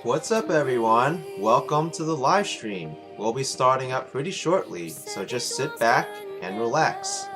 What's up everyone? Welcome to the live stream. We'll be starting up pretty shortly, so just sit back and relax.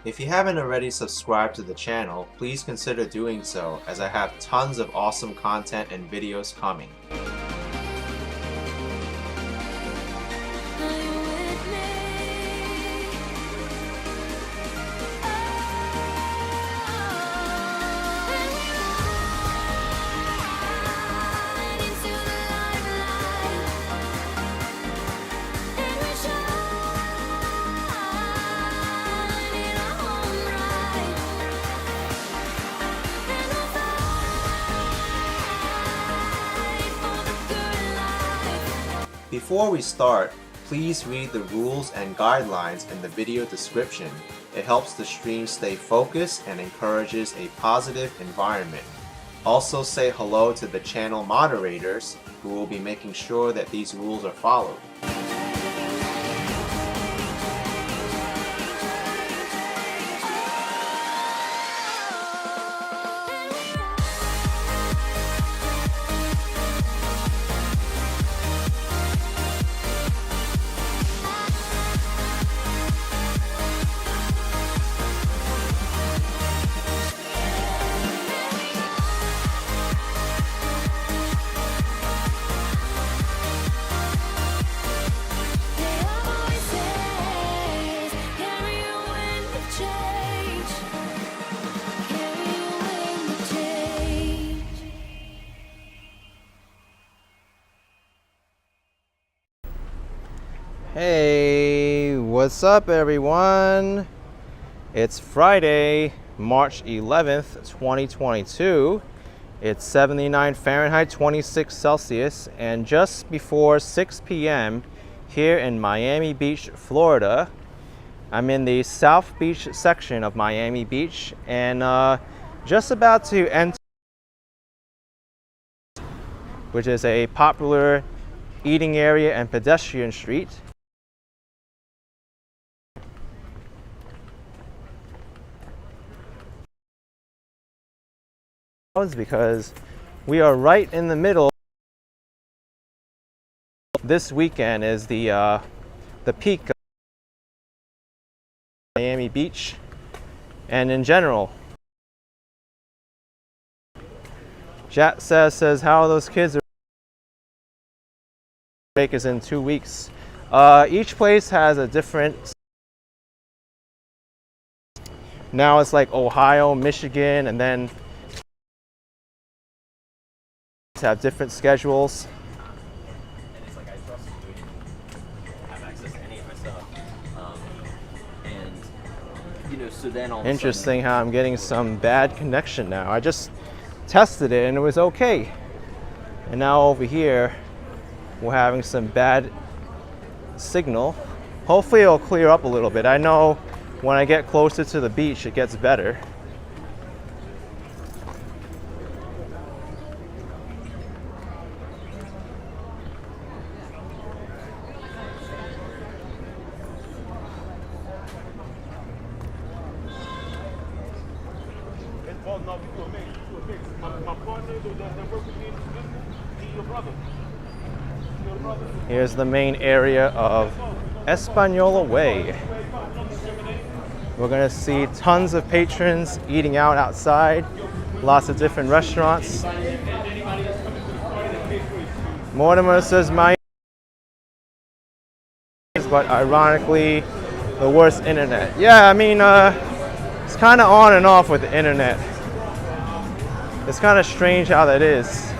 If you haven't already subscribed to the channel, please consider doing so, as I have tons of awesome content and videos coming. Before we start, please read the rules and guidelines in the video description. It helps the stream stay focused and encourages a positive environment. Also say hello to the channel moderators, who will be making sure that these rules are followed. Hey, what's up everyone? It's Friday, March 11th, 2022. It's 79 Fahrenheit, 26 Celsius, and just before 6 p.m. here in Miami Beach, Florida. I'm in the South Beach section of Miami Beach, and just about to enter, which is a popular eating area and pedestrian street. because we are right in the middle. This weekend is the peak of Miami Beach, and in general. Chat says how are those kids? Break is in 2 weeks. Each place has a different. Now it's like Ohio, Michigan, and then have different schedules. And it's like I trust you have access to any of my stuff. And you know, so then all of a Interesting how I'm getting some bad connection now. I just tested it and it was okay. And now over here we're having some bad signal. Hopefully it'll clear up a little bit. I know when I get closer to the beach it gets better. Here's the main area of Espanola Way. We're gonna see tons of patrons eating out outside, lots of different restaurants. Mortimer says my, but ironically, the worst internet. Yeah, I mean, it's kind of on and off with the internet. It's kind of strange how that is.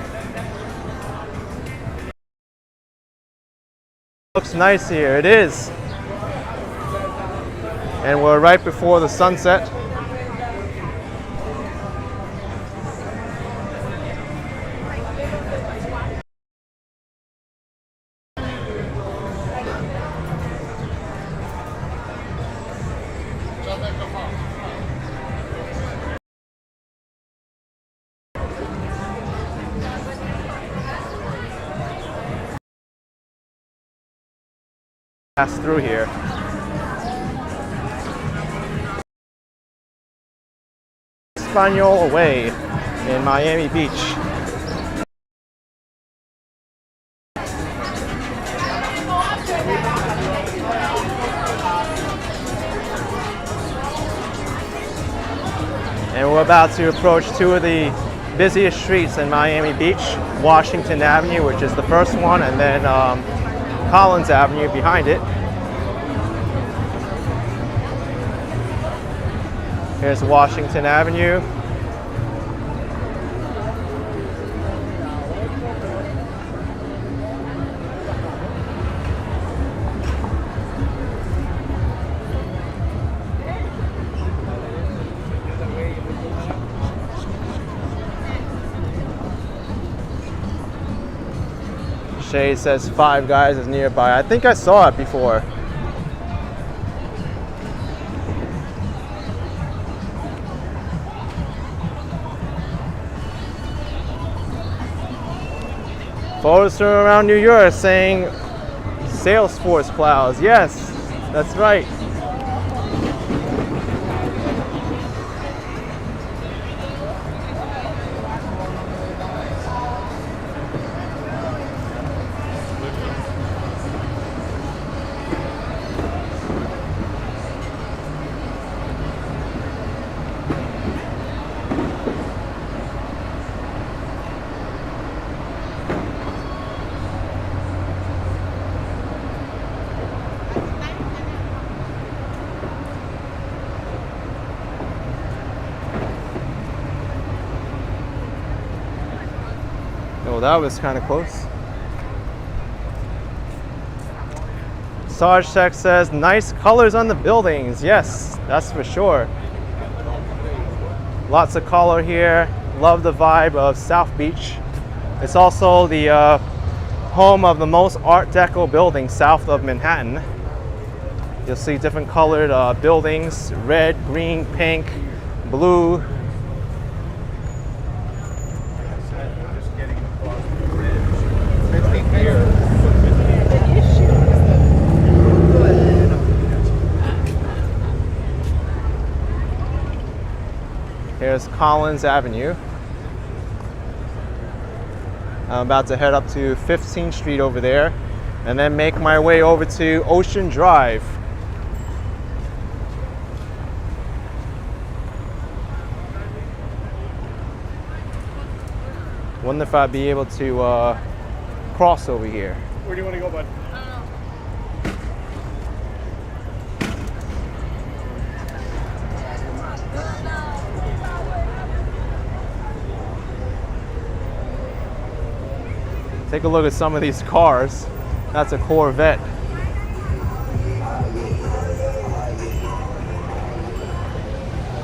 Looks nice here, it is. And we're right before the sunset. Pass through here. Espanola Way in Miami Beach. And we're about to approach two of the busiest streets in Miami Beach, Washington Avenue, which is the first one, and then Collins Avenue behind it. Here's Washington Avenue. Shay says Five Guys is nearby. I think I saw it before. Photos from around New York saying Salesforce clouds. Yes, that's right. Oh, that was kind of close. Sarge Tech says, nice colors on the buildings. Yes, that's for sure. Lots of color here. Love the vibe of South Beach. It's also the home of the most Art Deco buildings south of Manhattan. You'll see different colored buildings, red, green, pink, blue. Here's Collins Avenue. I'm about to head up to 15th Street over there and then make my way over to Ocean Drive. Wonder if I'd be able to cross over here. Where do you want to go, bud? Take a look at some of these cars. That's a Corvette.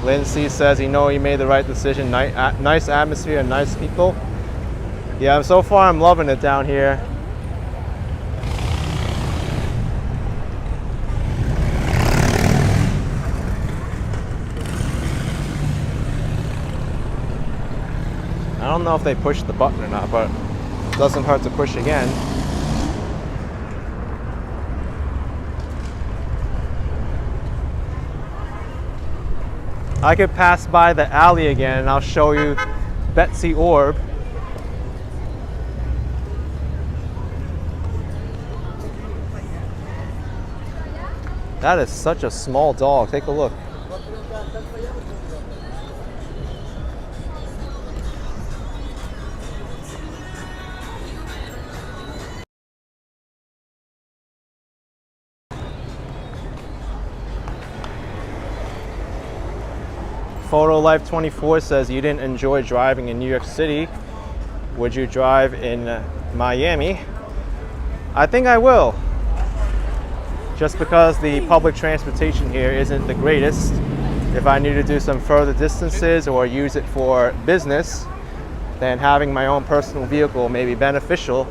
Lindsay says he made the right decision. Nice atmosphere and nice people. Yeah, so far I'm loving it down here. I don't know if they pushed the button or not, but it doesn't hurt to push again. I could pass by the alley again and I'll show you Betsy Orb. That is such a small dog. Take a look. Photo Life 24 says you didn't enjoy driving in New York City. Would you drive in Miami? I think I will. Just because the public transportation here isn't the greatest. If I need to do some further distances or use it for business, then having my own personal vehicle may be beneficial.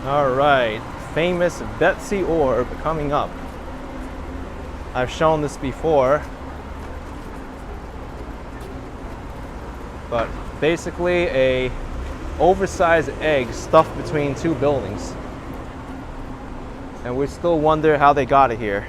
All right, famous Betsy Orb coming up. I've shown this before, but basically a oversized egg stuffed between two buildings. And we still wonder how they got it here.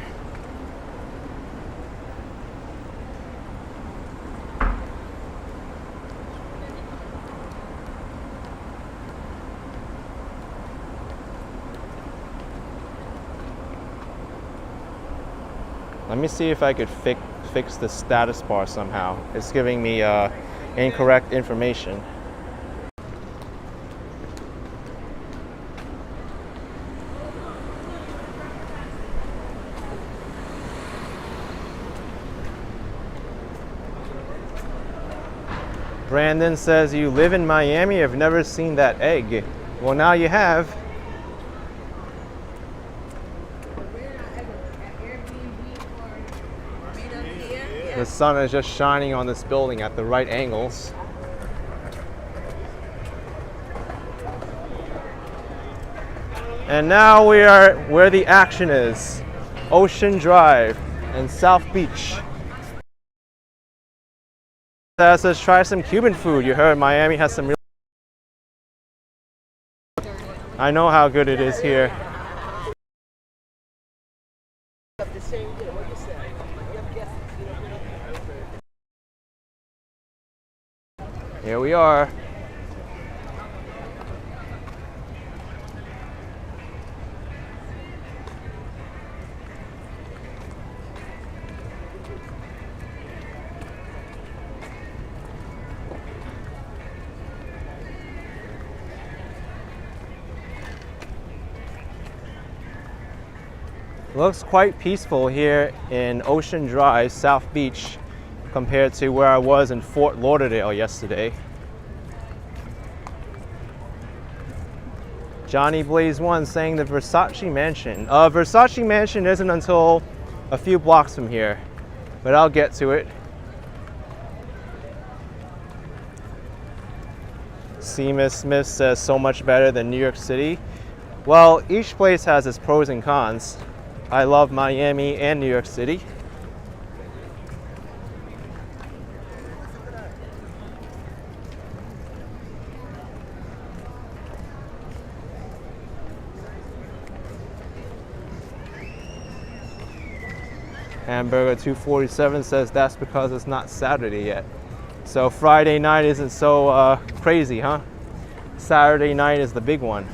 Let me see if I could fix the status bar somehow. It's giving me incorrect information. Brandon says, you live in Miami? I've never seen that egg. Well, now you have. The sun is just shining on this building at the right angles. And now we are where the action is. Ocean Drive and South Beach. That says try some Cuban food. You heard Miami has some real... I know how good it is here. Here we are. Looks quite peaceful here in Ocean Drive, South Beach, compared to where I was in Fort Lauderdale yesterday. Johnny Blaze 1 saying the Versace mansion. Versace mansion isn't until a few blocks from here, but I'll get to it. Seamus Smith says so much better than New York City. Well, each place has its pros and cons. I love Miami and New York City. Hamburger 247 says that's because it's not Saturday yet. So Friday night isn't so crazy, huh? Saturday night is the big one.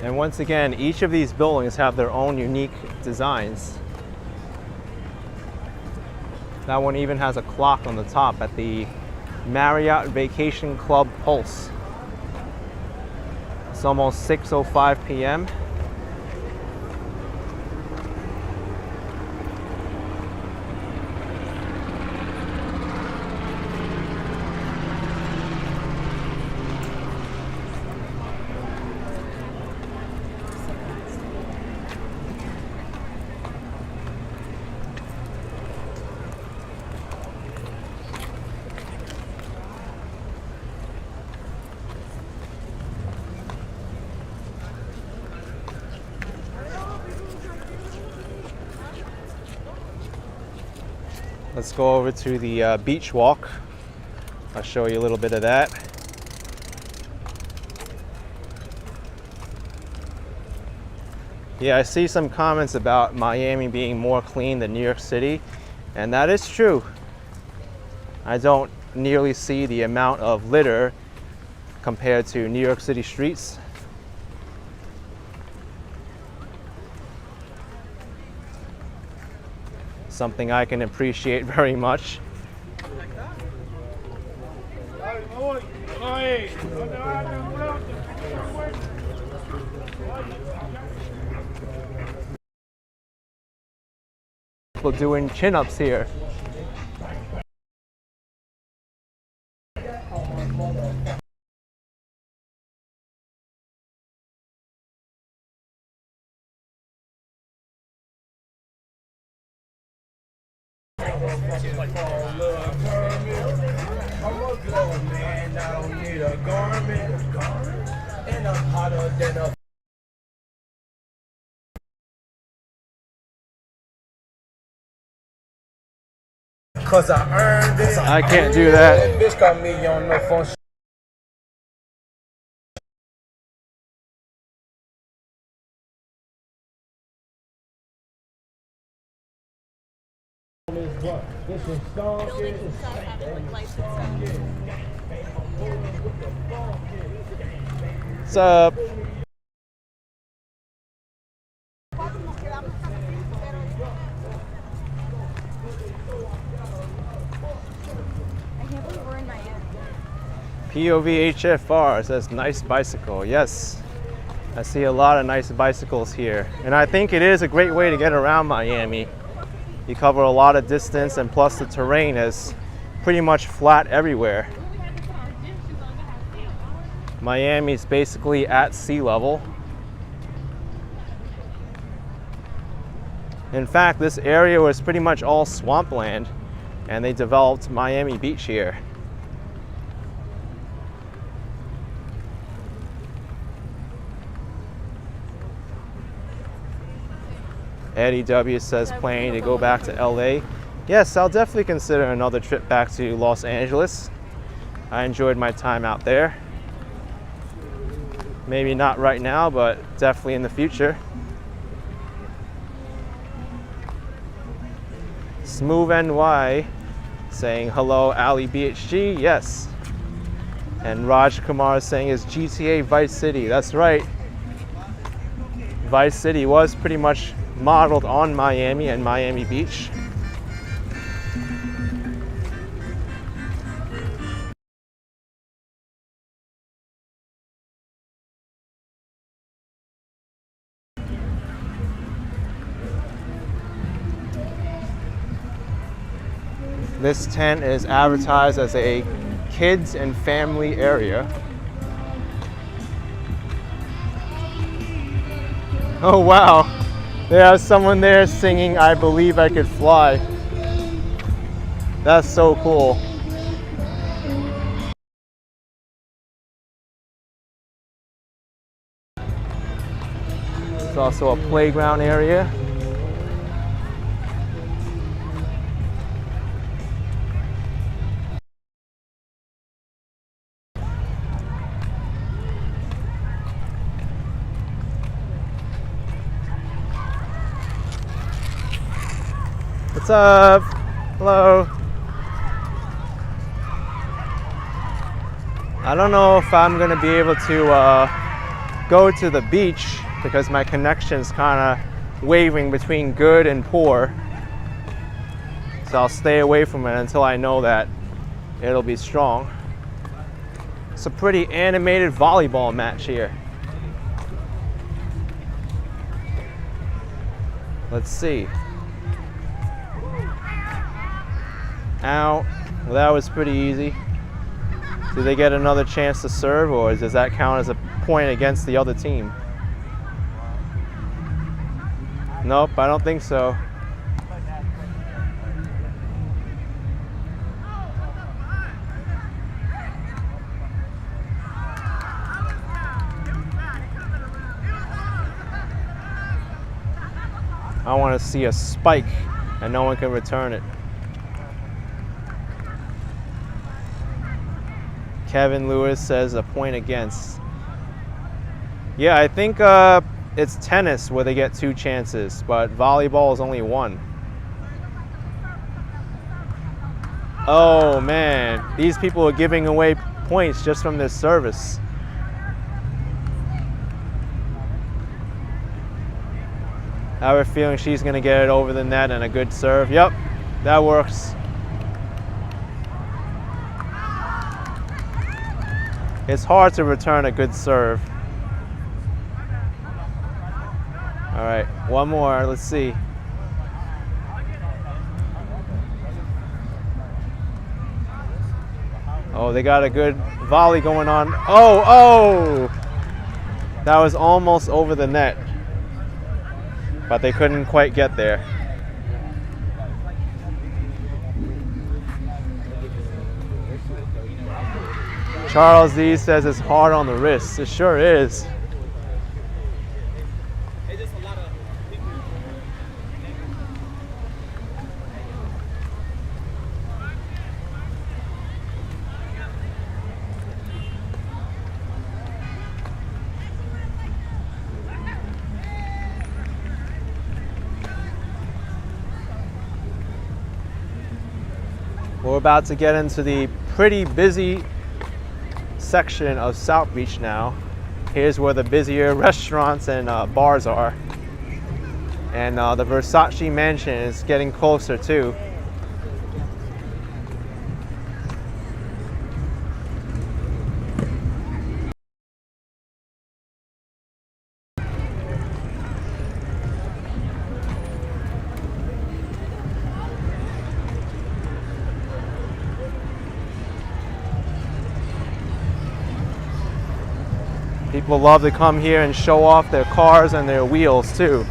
And once again, each of these buildings have their own unique designs. That one even has a clock on the top at the Marriott Vacation Club Pulse. It's almost 6:05 p.m. Let's go over to the beach walk. I'll show you a little bit of that. Yeah, I see some comments about Miami being more clean than New York City, and that is true. I don't nearly see the amount of litter compared to New York City streets. Something I can appreciate very much. People doing chin-ups here. Cause I earned it. I can't do that. Bitch got me on no phone. What's up? POV HFR says nice bicycle. Yes, I see a lot of nice bicycles here, and I think it is a great way to get around Miami. You cover a lot of distance, and plus the terrain is pretty much flat everywhere. Miami's basically at sea level. In fact, this area was pretty much all swampland, and they developed Miami Beach here. Eddie W says planning to go back to LA. Yes, I'll definitely consider another trip back to Los Angeles. I enjoyed my time out there. Maybe not right now, but definitely in the future. Smooth NY saying hello, Ali BHG. Yes. And Raj Kumar saying is GTA Vice City. That's right. Vice City was pretty much modeled on Miami and Miami Beach. This tent is advertised as a kids and family area. Oh wow, there's someone there singing "I Believe I Could Fly." That's so cool. There's also a playground area. What's up? Hello. I don't know if I'm gonna be able to go to the beach because my connection's kind of wavering between good and poor. So I'll stay away from it until I know that it'll be strong. It's a pretty animated volleyball match here. Let's see. Out. Well, that was pretty easy. Do they get another chance to serve, or does that count as a point against the other team? Nope, I don't think so. I want to see a spike and no one can return it. Kevin Lewis says a point against. Yeah, I think it's tennis where they get 2 chances, but volleyball is only 1. Oh man, these people are giving away points just from this service. I have a feeling she's gonna get it over the net and a good serve. Yep, that works. It's hard to return a good serve. All right, one more, let's see. Oh, they got a good volley going on. Oh! That was almost over the net, but they couldn't quite get there. Charles D says it's hard on the wrist. It sure is. We're about to get into the pretty busy section of South Beach now. Here's where the busier restaurants and bars are. And the Versace mansion is getting closer too. People love to come here and show off their cars and their wheels too.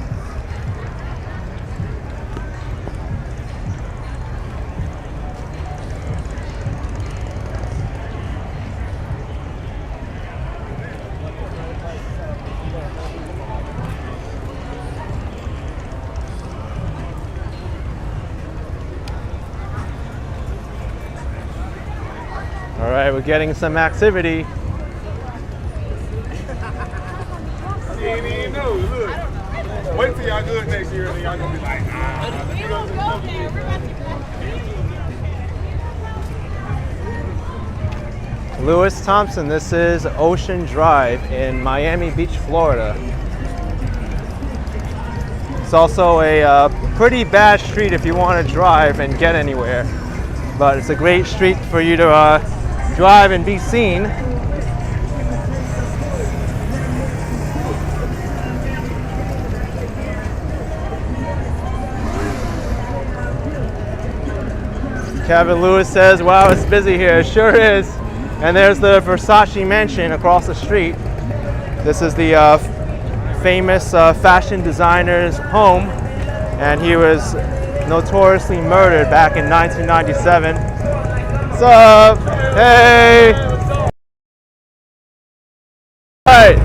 All right, we're getting some activity. Wait till y'all good next year and y'all gonna be like, Lewis Thompson, this is Ocean Drive in Miami Beach, Florida. It's also a pretty bad street if you want to drive and get anywhere, but it's a great street for you to drive and be seen. Kevin Lewis says, wow, it's busy here. It sure is. And there's the Versace mansion across the street. This is the famous fashion designer's home, and he was notoriously murdered back in 1997. What's up? Hey! Alright.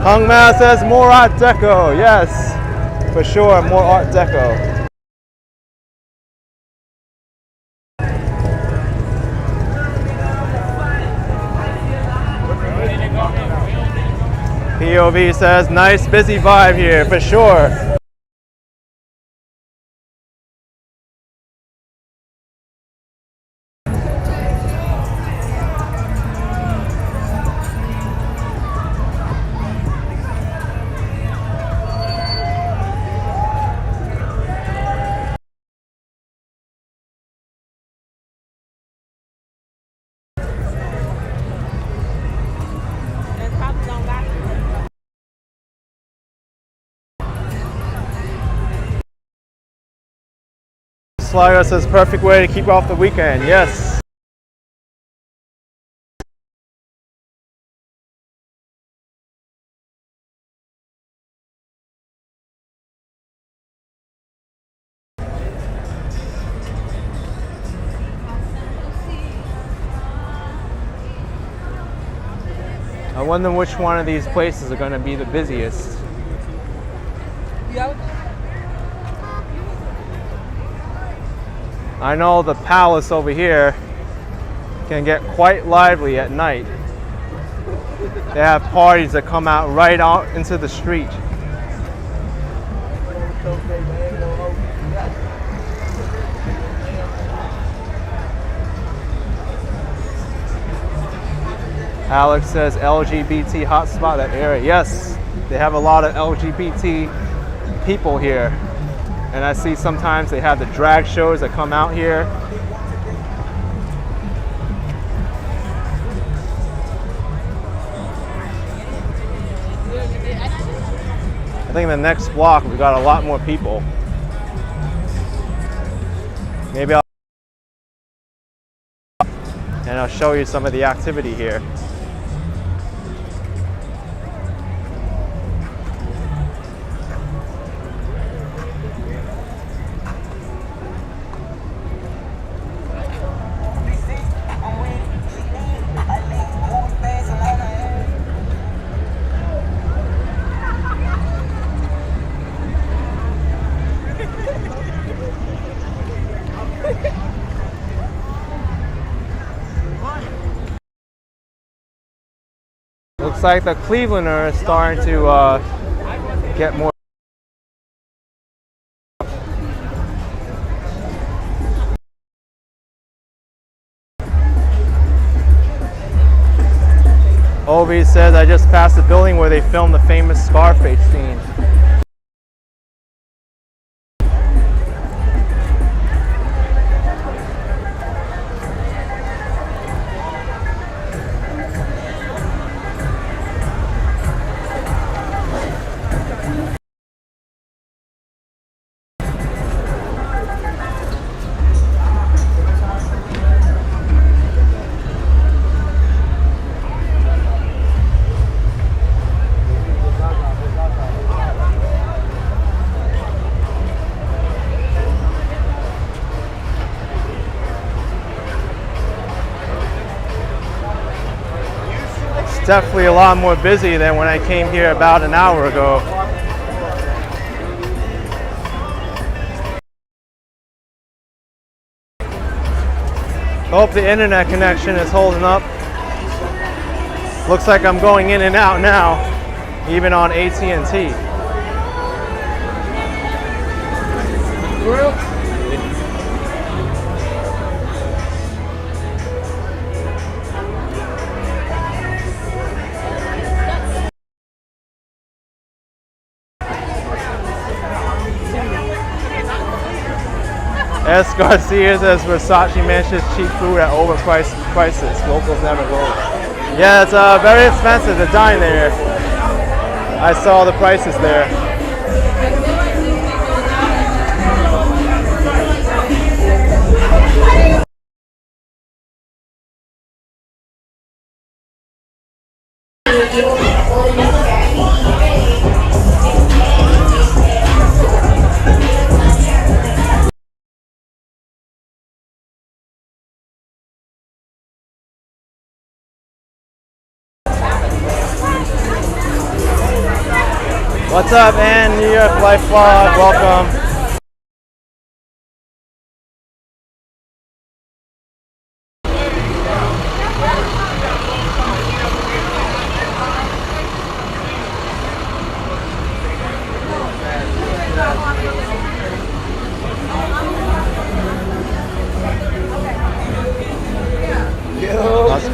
Hung Man says more Art Deco. Yes, for sure, more Art Deco. POV says, nice busy vibe here, for sure. Sligo says, perfect way to keep off the weekend. Yes. I wonder which one of these places are going to be the busiest. I know the Palace over here can get quite lively at night. They have parties that come out right out into the street. Alex says LGBT hotspot, that area. Yes, they have a lot of LGBT people here. And I see sometimes they have the drag shows that come out here. I think in the next block we got a lot more people. Maybe I'll show you some of the activity here. Looks like the Clevelander is starting to get more. Obi says, I just passed the building where they filmed the famous Scarface scene. Definitely a lot more busy than when I came here about an hour ago. Hope the internet connection is holding up. Looks like I'm going in and out now, even on AT&T. S. Garcia says Versace mentions cheap food at overpriced prices. Locals never go. Yeah, it's very expensive to dine there. I saw the prices there. What's up, Ann? New York Life Vlog. Welcome.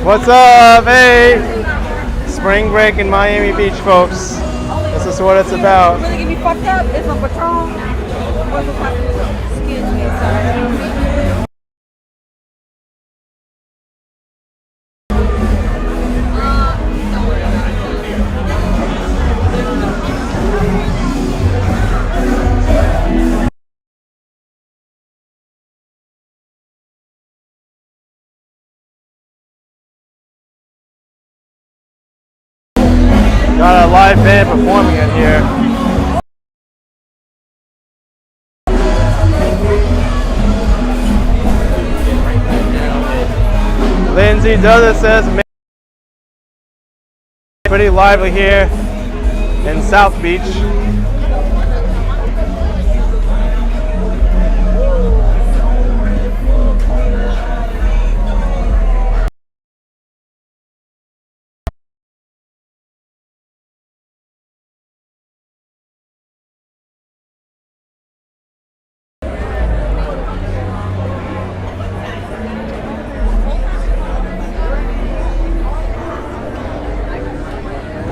What's up? Hey! Spring break in Miami Beach, folks. This is what it's about. Really get me fucked up? It's a Patron. Excuse me, sorry. Got a live band performing in here. Lindsay Does It says pretty lively here in South Beach.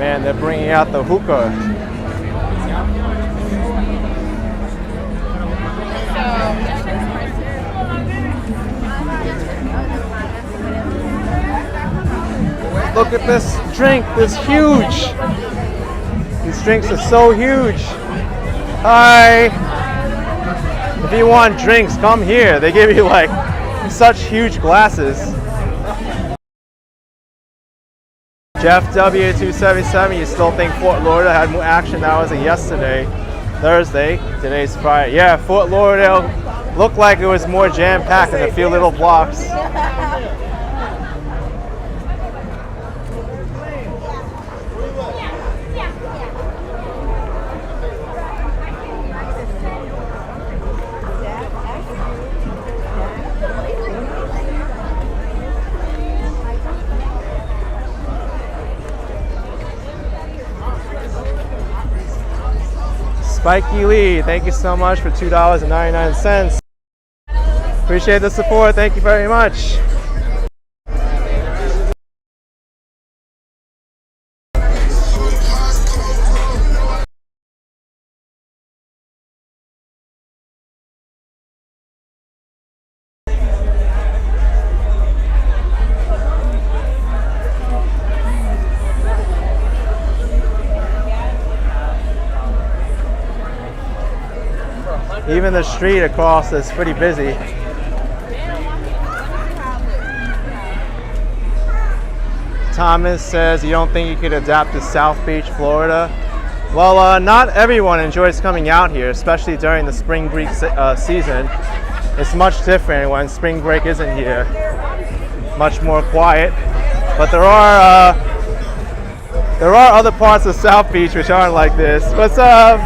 Man, they're bringing out the hookah. Look at this drink, this huge. These drinks are so huge. Hi. If you want drinks, come here. They give you like such huge glasses. Jeff W277, you still think Fort Lauderdale had more action? That was a yesterday, Thursday. Today's Friday. Yeah, Fort Lauderdale looked like it was more jam-packed in a few little blocks. Spikey Lee, thank you so much for $2.99. Appreciate the support. Thank you very much. Even the street across is pretty busy. Thomas says, you don't think you could adapt to South Beach, Florida? Well, not everyone enjoys coming out here, especially during the spring break season. It's much different when spring break isn't here. Much more quiet. But there are other parts of South Beach which aren't like this. What's up?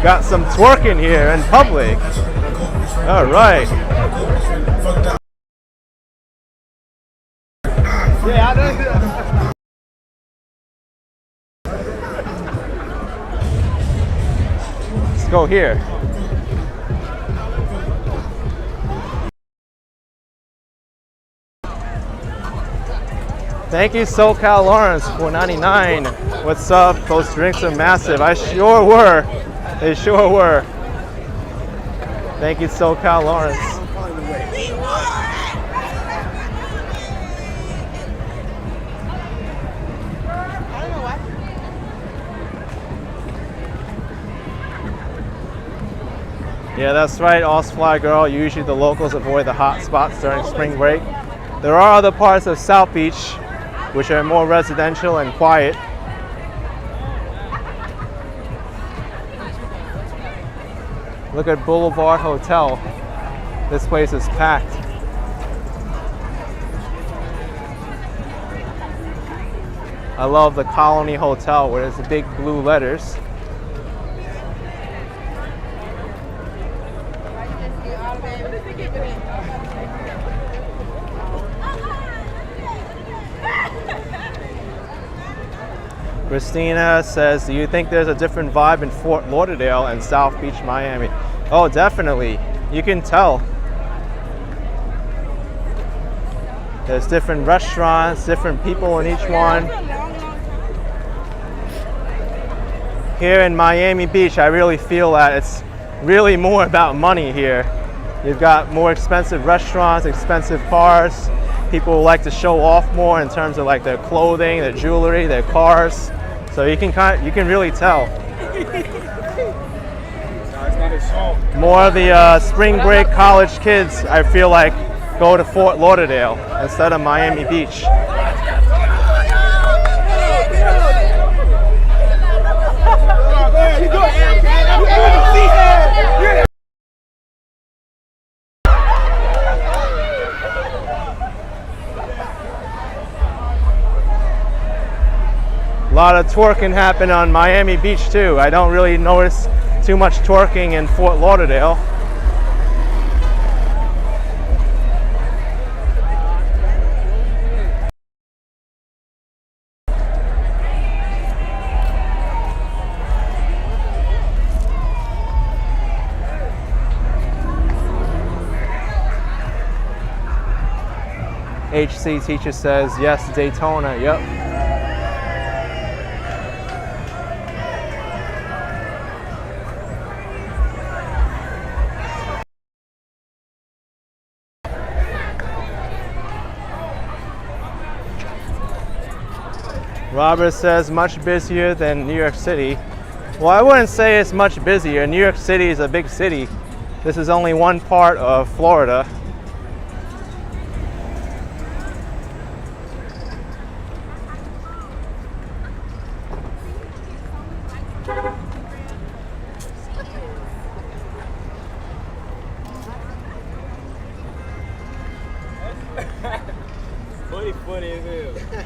Got some twerking here in public. All right. Let's go here. Thank you, SoCal Lawrence, $4.99. What's up? Those drinks are massive. I sure were. They sure were. Thank you, SoCal Lawrence. Yeah, that's right, Osfly girl. Usually the locals avoid the hot spots during spring break. There are other parts of South Beach which are more residential and quiet. Look at Boulevard Hotel. This place is packed. I love the Colony Hotel where there's the big blue letters. Christina says, do you think there's a different vibe in Fort Lauderdale and South Beach, Miami? Oh, definitely. You can tell. There's different restaurants, different people in each one. Here in Miami Beach, I really feel that it's really more about money here. You've got more expensive restaurants, expensive cars. People like to show off more in terms of like their clothing, their jewelry, their cars. So you can really tell. More of the spring break college kids, I feel like, go to Fort Lauderdale instead of Miami Beach. A lot of twerking happen on Miami Beach too. I don't really notice too much twerking in Fort Lauderdale. HC teacher says, yes, Daytona, yep. Robert says, much busier than New York City. Well, I wouldn't say it's much busier. New York City is a big city. This is only one part of Florida. Funny as hell.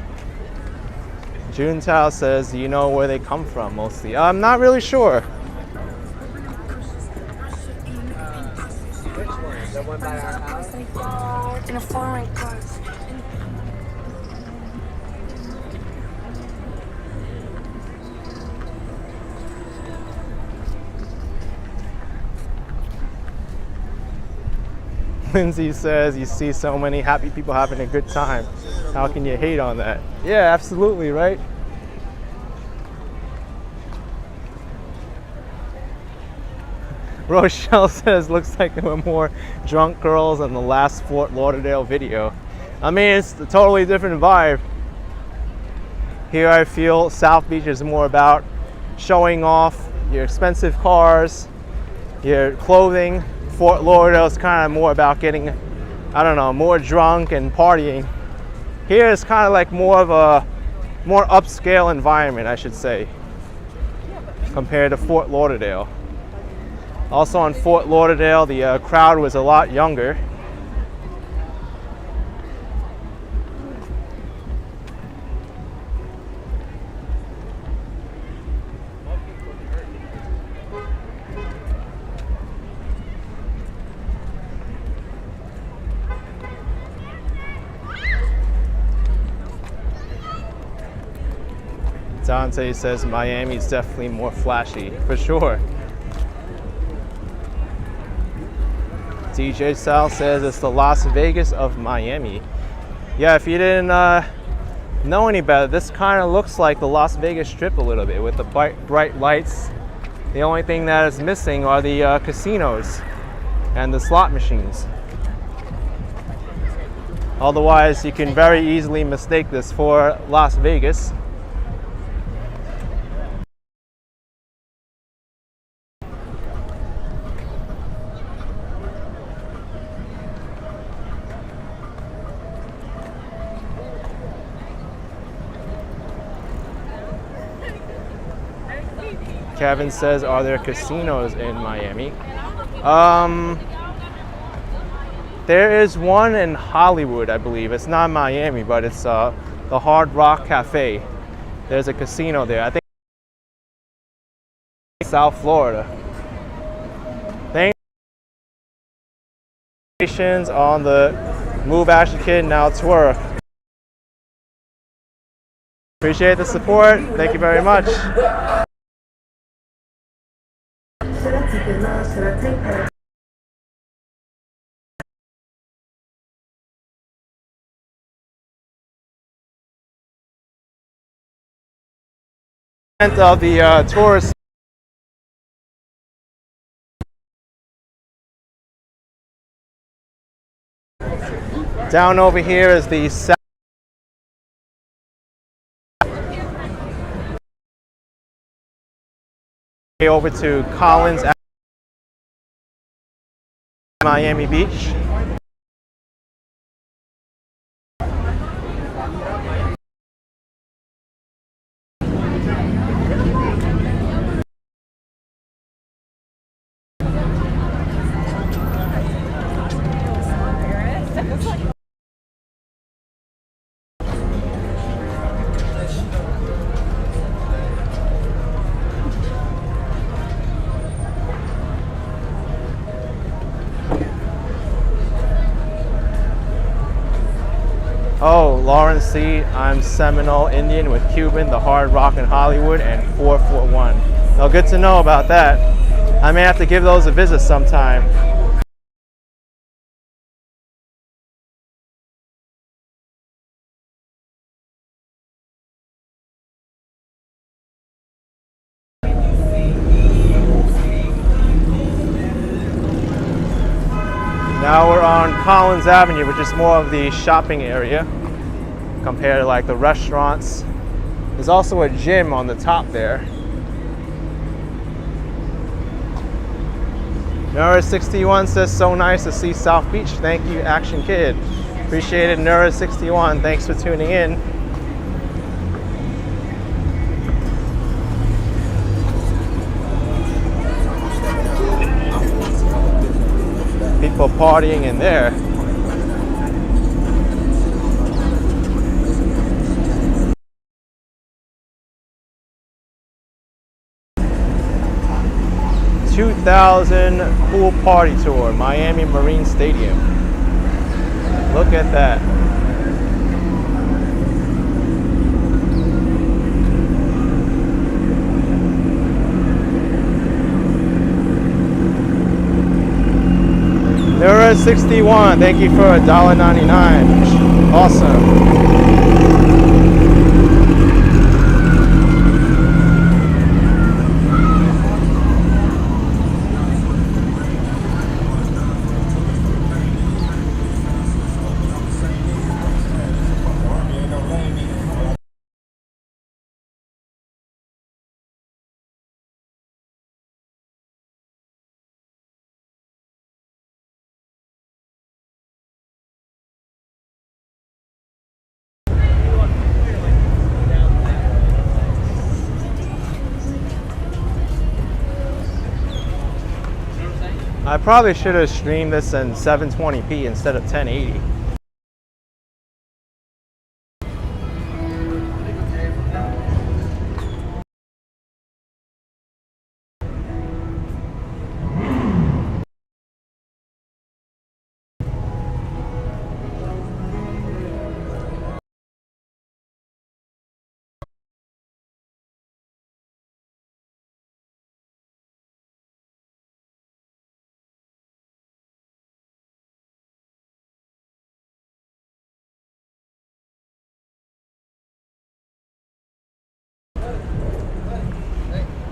Juntao says, do you know where they come from mostly? I'm not really sure. Which one? The one by our house? In a foreign class. Lindsay says, you see so many happy people having a good time. How can you hate on that? Yeah, absolutely, right? Rochelle says, looks like there were more drunk girls in the last Fort Lauderdale video. I mean, it's a totally different vibe. Here I feel South Beach is more about showing off your expensive cars, your clothing. Fort Lauderdale is kind of more about getting, I don't know, more drunk and partying. Here is kind of like more of a more upscale environment, I should say, compared to Fort Lauderdale. Also on Fort Lauderdale, the crowd was a lot younger. Dante says Miami's definitely more flashy, for sure. DJ Sal says it's the Las Vegas of Miami. Yeah, if you didn't know any better, this kind of looks like the Las Vegas Strip a little bit with the bright lights. The only thing that is missing are the casinos and the slot machines. Otherwise, you can very easily mistake this for Las Vegas. Kevin says, are there casinos in Miami? There is one in Hollywood, I believe. It's not Miami, but it's the Hard Rock Cafe. There's a casino there. I think South Florida. Thanks on the Move Action Kid Now Tour. Appreciate the support. Thank you very much. Of the tourist. Down over here is the south. Over to Collins, Miami Beach. Oh, Lawrence C. I'm Seminole Indian with Cuban, the Hard Rock in Hollywood, and 4'1". Well, good to know about that. I may have to give those a visit sometime. Now we're on Collins Avenue, which is more of the shopping area compared to like the restaurants. There's also a gym on the top there. Nura61 says, so nice to see South Beach. Thank you, Action Kid. Appreciate it, Nura61. Thanks for tuning in. People partying in there. $2,000 pool party tour, Miami Marine Stadium. Look at that. Nura61, thank you for $1.99. Awesome. I probably should have streamed this in 720p instead of 1080.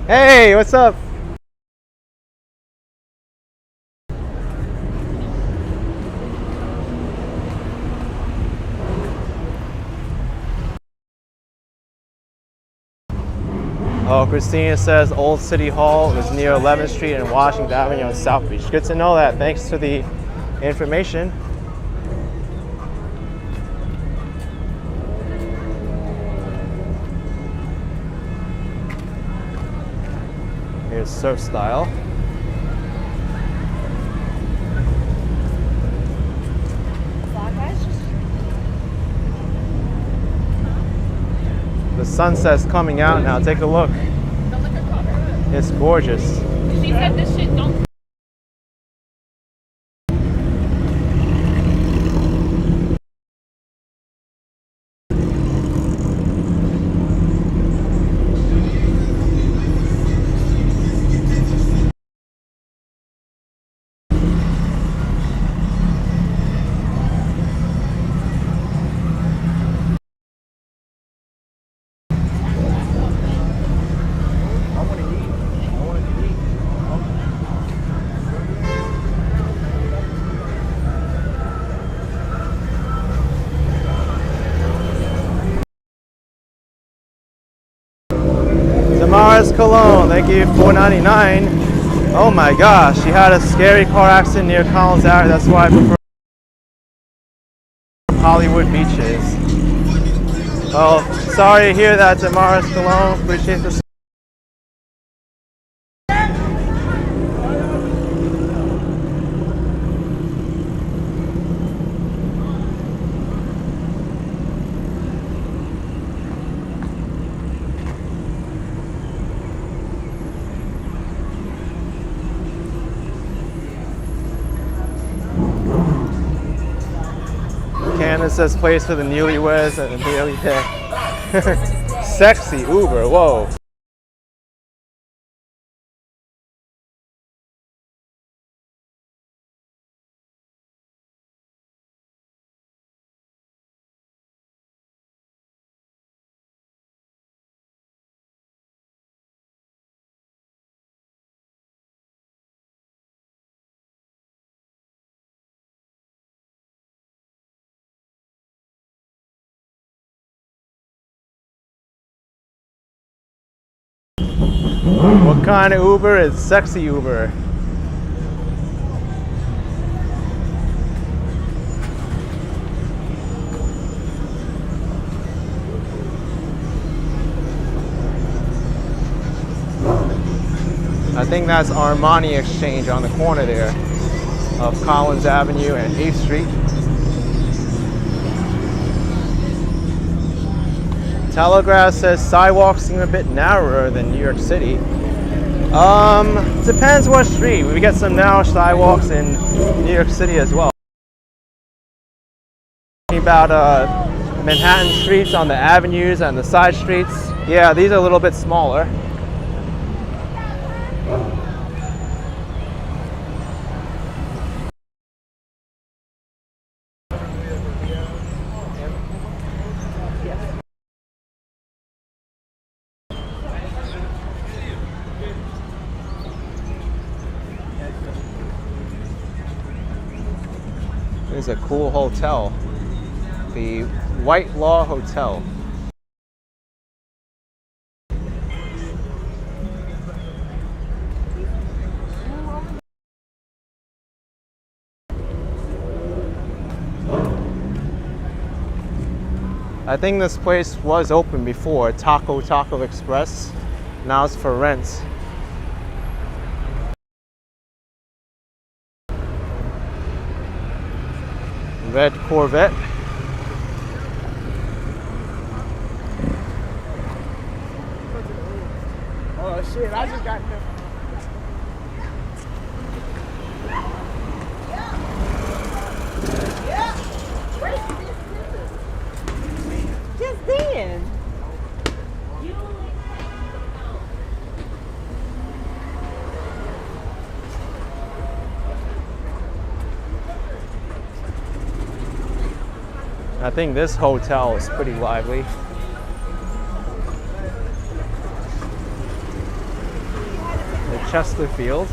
Hey, what's up? Oh, Christina says Old City Hall is near 11th Street and Washington Avenue on South Beach. Good to know that. Thanks for the information. Here's surf style. The The sunset's coming out now. Take a look. It's gorgeous. She said this shit don't. Tamara's Cologne, thank you, $4.99. Oh my gosh, she had a scary car accident near Collins Ave. That's why I prefer Hollywood beaches. Oh, sorry to hear that, Tamara's Cologne. Appreciate this. Candace says place for the newlyweds and the sexy Uber, whoa. What kind of Uber is sexy Uber? I think that's Armani Exchange on the corner there of Collins Avenue and 8th Street. Telegraph says sidewalks seem a bit narrower than New York City. Depends what street. We get some narrow sidewalks in New York City as well. About Manhattan streets on the avenues and the side streets. Yeah, these are a little bit smaller. There's a cool hotel, the White Law Hotel. I think this place was open before, Taco Express. Now it's for rent. Red Corvette. Oh shit, I just got them. Just then. I think this hotel is pretty lively. The Chesterfield.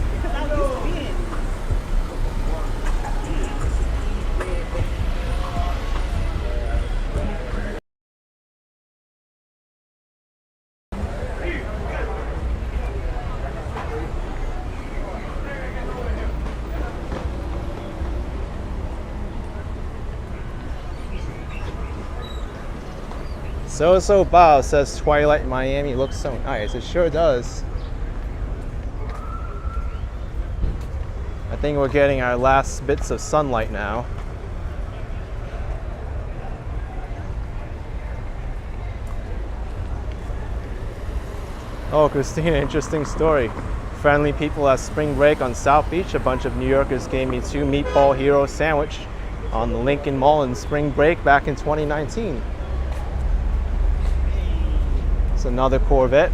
So Bob says Twilight Miami looks so nice. It sure does. I think we're getting our last bits of sunlight now. Oh, Christina, interesting story. Friendly people at spring break on South Beach. A bunch of New Yorkers gave me 2 meatball hero sandwich on the Lincoln Mall in spring break back in 2019. It's another Corvette.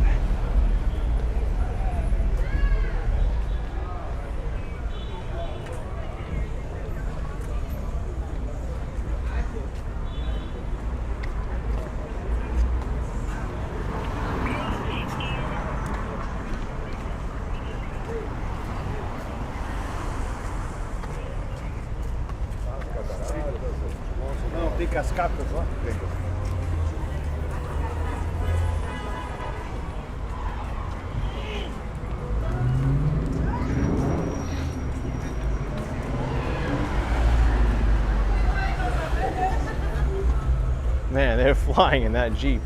Não, tem cascata só? Tem. Man, they're flying in that Jeep.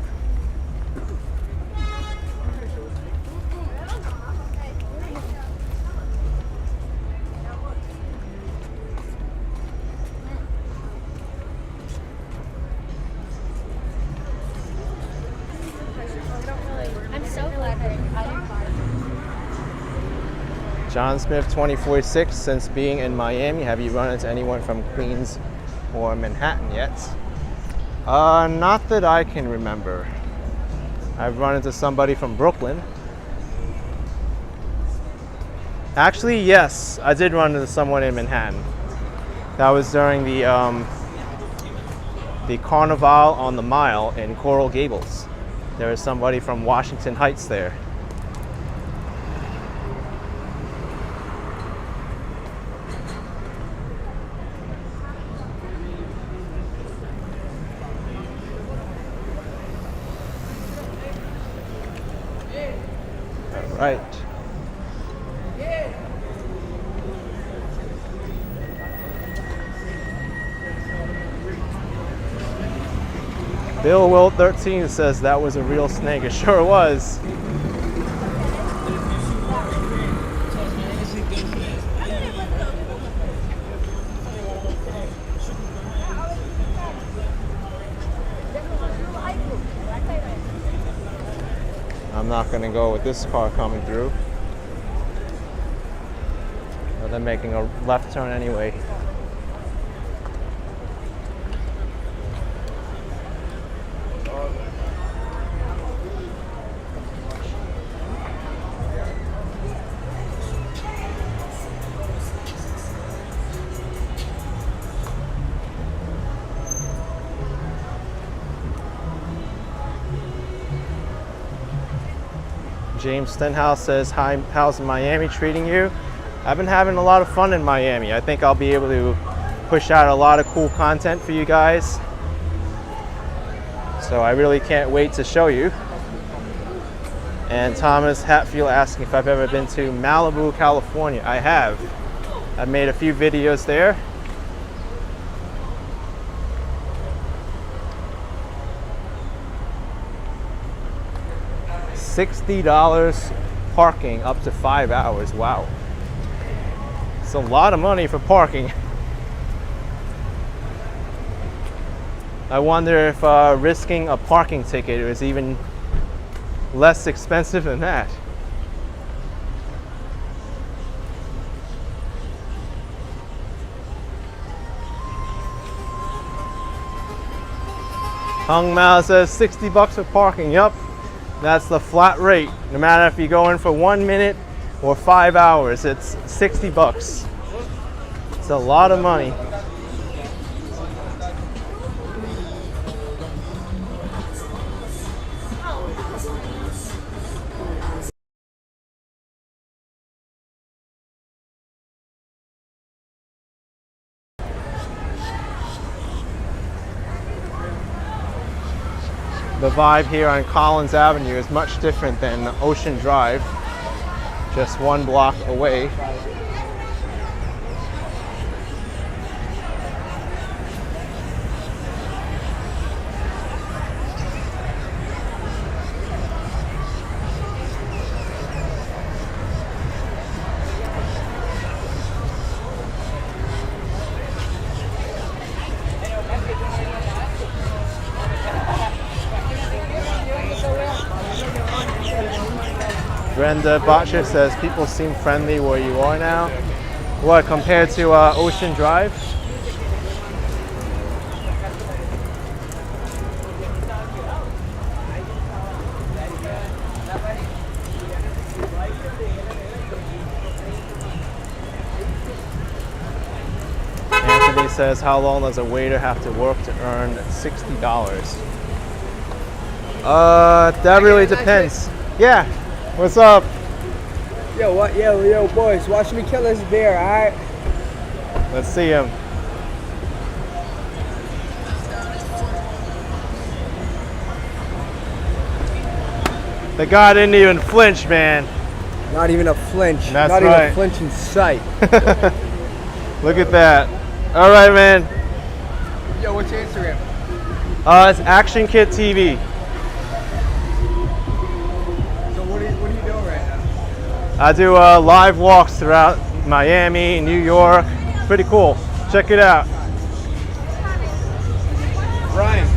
I'm so glad that I didn't buy it. John Smith 2046, since being in Miami, have you run into anyone from Queens or Manhattan yet? Not that I can remember. I've run into somebody from Brooklyn. Actually, yes, I did run into someone in Manhattan. That was during the Carnival on the Mile in Coral Gables. There was somebody from Washington Heights there. All right. Bill Will 13 says that was a real snake. It sure was. I'm not going to go with this car coming through. But they're making a left turn anyway. James Stenhouse says, hi, how's Miami treating you? I've been having a lot of fun in Miami. I think I'll be able to push out a lot of cool content for you guys. So I really can't wait to show you. And Thomas Hatfield asking if I've ever been to Malibu, California. I have. I've made a few videos there. $60 parking up to 5 hours. Wow. It's a lot of money for parking. I wonder if risking a parking ticket is even less expensive than that. Hung Mao says 60 bucks for parking. Yep. That's the flat rate. No matter if you go in for 1 minute or 5 hours, it's 60 bucks. It's a lot of money. The vibe here on Collins Avenue is much different than Ocean Drive, just 1 block away. Brenda Botcher says people seem friendly where you are now. What, compared to Ocean Drive? Anthony says, how long does a waiter have to work to earn $60? That really depends. Yeah. What's up? Yo, what? Yo, boys, watch me kill this bear, alright? Let's see him. The guy didn't even flinch, man. Not even a flinch. That's Not right. even a flinch in sight. Look at that. All right, man. Yo, what's your Instagram? It's Action Kid TV. So what are you doing right now? I do live walks throughout Miami, New York. Pretty cool. Check it out. Ryan.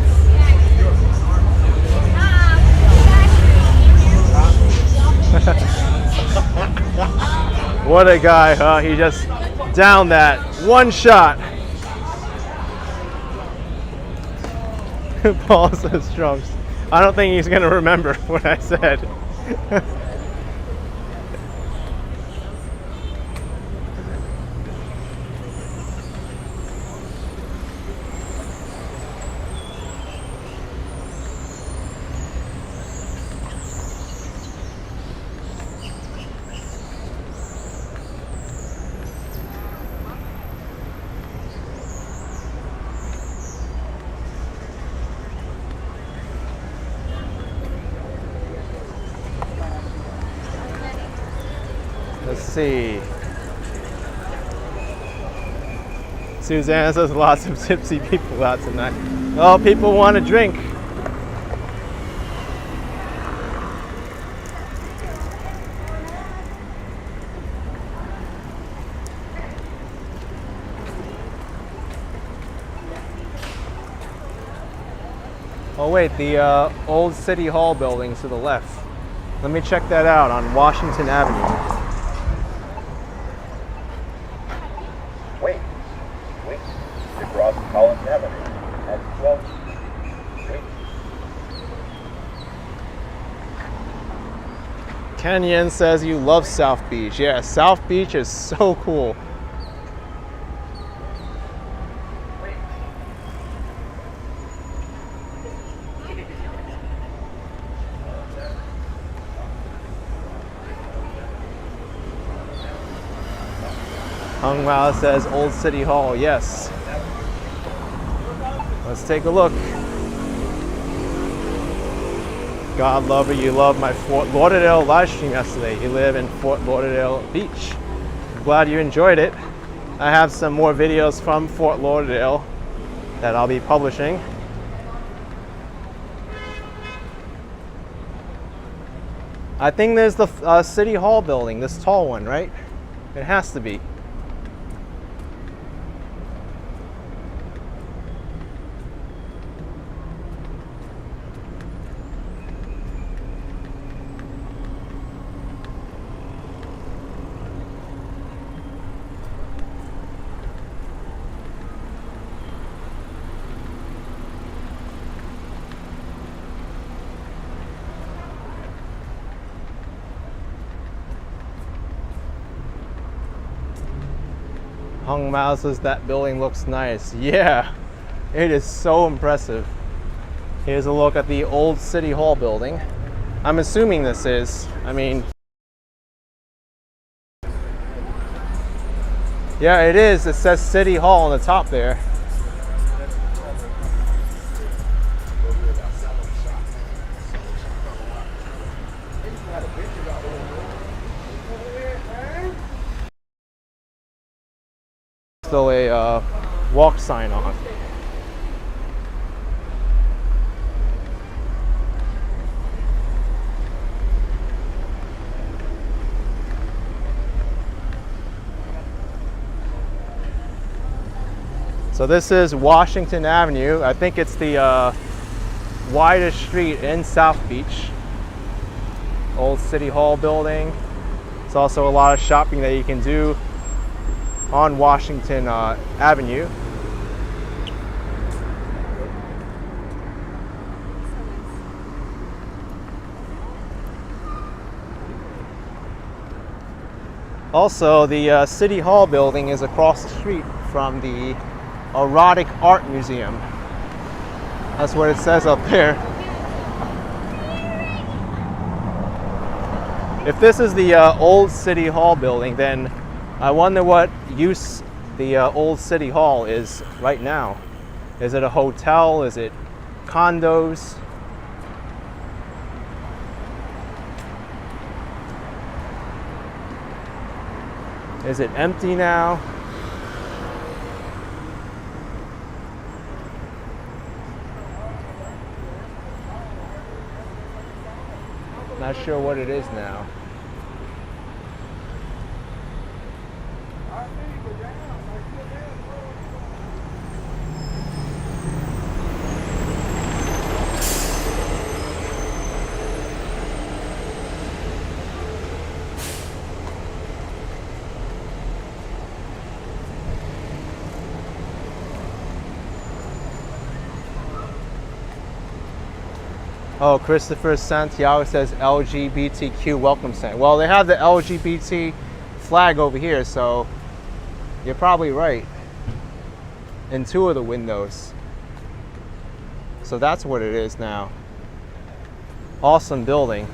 What a guy, huh? He just downed that one shot. Paul says Trumps. I don't think he's gonna remember what I said. Let's see. Suzanne says lots of tipsy people out tonight. Well, people want to drink. Oh wait, the old City Hall building's to the left. Let me check that out on Washington Avenue. Wait. Across Collins Avenue at 12th Street. Kenyon says you love South Beach. Yeah, South Beach is so cool. Hung Mao says Old City Hall. Yes. Let's take a look. God lover, you loved my Fort Lauderdale live stream yesterday. You live in Fort Lauderdale Beach. I'm glad you enjoyed it. I have some more videos from Fort Lauderdale that I'll be publishing. I think there's the City Hall building, this tall one, right? It has to be. Hung Mao says that building looks nice. Yeah, it is so impressive. Here's a look at the old City Hall building. I'm assuming this is, I mean, yeah, it is. It says City Hall on the top there. Still a walk sign on. So this is Washington Avenue. I think it's the widest street in South Beach. old City Hall building. It's also a lot of shopping that you can do on Washington Avenue. Also, the City Hall building is across the street from the Erotic Art Museum. That's what it says up there. If this is the old City Hall building, then I wonder what use the old City Hall is right now. Is it a hotel? Is it condos? Is it empty now? Not sure what it is now. Oh, Christopher Santiago says LGBTQ welcome center. Well, they have the LGBT flag over here, so you're probably right. In two of the windows. So that's what it is now. Awesome building.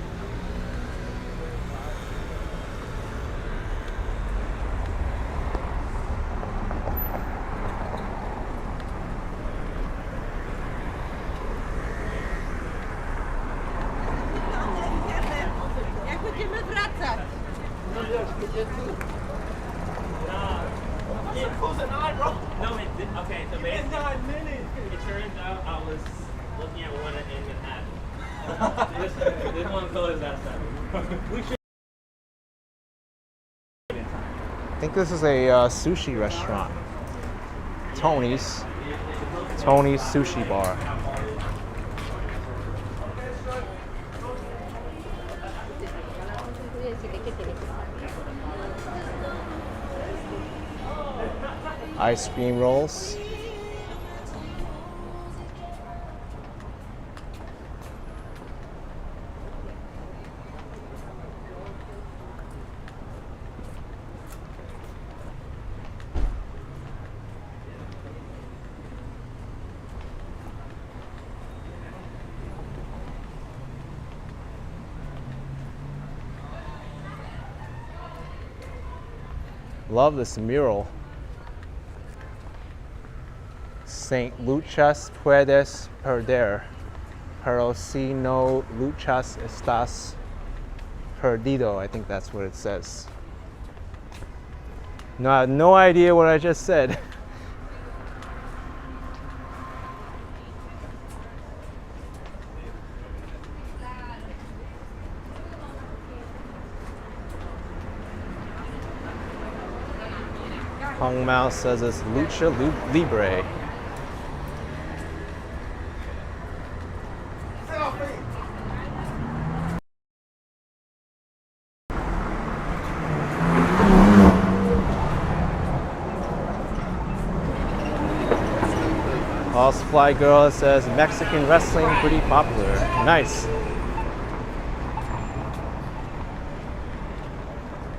No, okay, so basically, it turns out I was looking at one in Manhattan. This one closed that time. We should. I think this is a sushi restaurant. Tony's Sushi Bar. Ice cream rolls. Love this mural. Saint luchas puedes perder, pero si no luchas estás perdido. I think that's what it says. No, I have no idea what I just said. Hong Mao says it's lucha libre. Lost Fly Girl says Mexican wrestling pretty popular. Nice.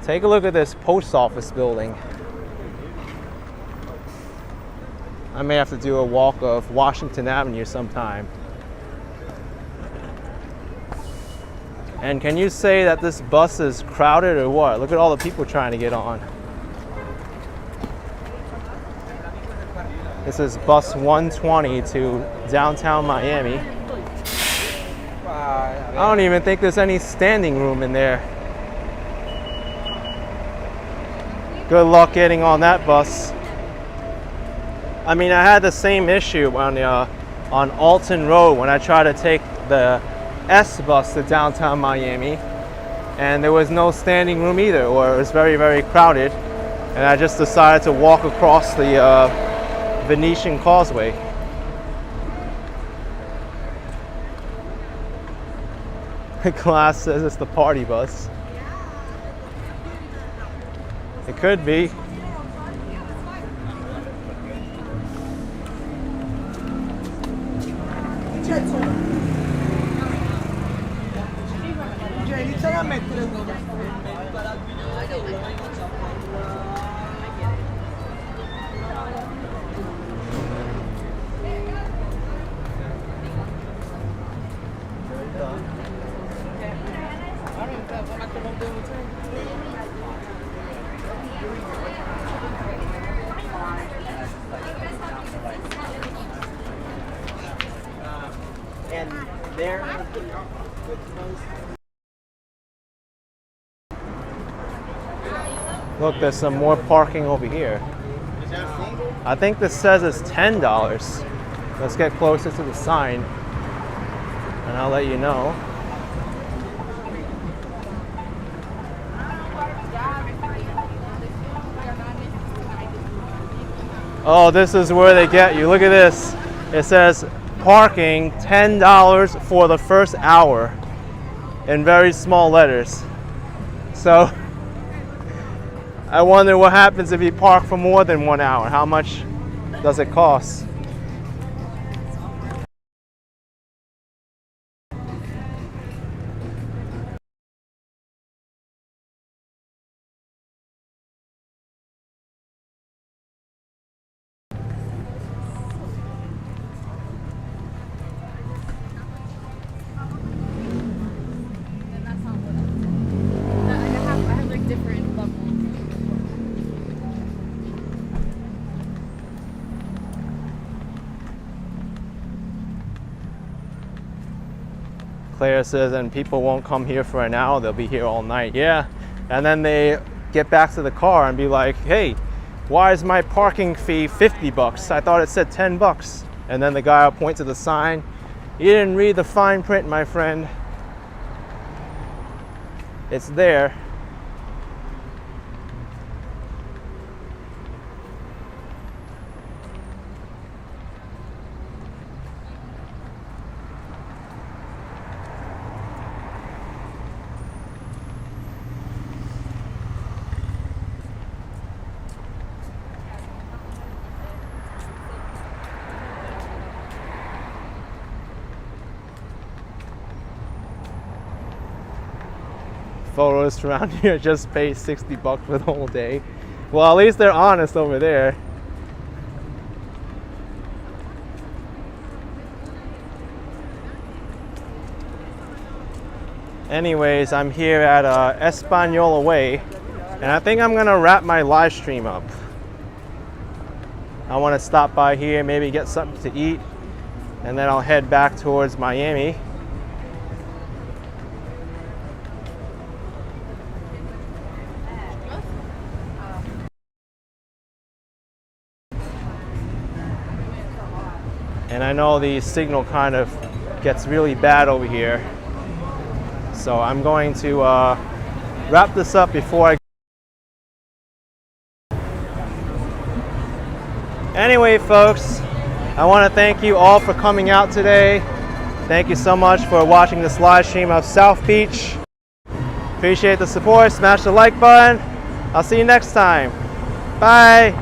Take a look at this post office building. I may have to do a walk of Washington Avenue sometime. And can you say that this bus is crowded or what? Look at all the people trying to get on. This is bus 120 to downtown Miami. I don't even think there's any standing room in there. Good luck getting on that bus. I mean, I had the same issue on Alton Road when I tried to take the S bus to downtown Miami, and there was no standing room either, or it was very, very crowded, and I just decided to walk across the Venetian Causeway. The glass says it's the party bus. It could be. And there. Look, there's some more parking over here. I think this says it's $10. Let's get closer to the sign and I'll let you know. Oh, this is where they get you. Look at this. It says parking $10 for the first hour in very small letters. So I wonder what happens if you park for more than 1 hour. How much does it cost? I have like different levels. Claire says, and people won't come here for an hour, they'll be here all night. Yeah, and then they get back to the car and be like, hey, why is my parking fee 50 bucks? I thought it said 10 bucks. And then the guy will point to the sign. You didn't read the fine print, my friend. It's there. Photos around here just pay 60 bucks for the whole day. Well, at least they're honest over there. Anyways, I'm here at Espanola Way, and I think I'm gonna wrap my live stream up. I want to stop by here, maybe get something to eat, and then I'll head back towards Miami. And I know the signal kind of gets really bad over here. So I'm going to wrap this up before I... Anyway, folks, I want to thank you all for coming out today. Thank you so much for watching this live stream of South Beach. Appreciate the support. Smash the like button. I'll see you next time. Bye.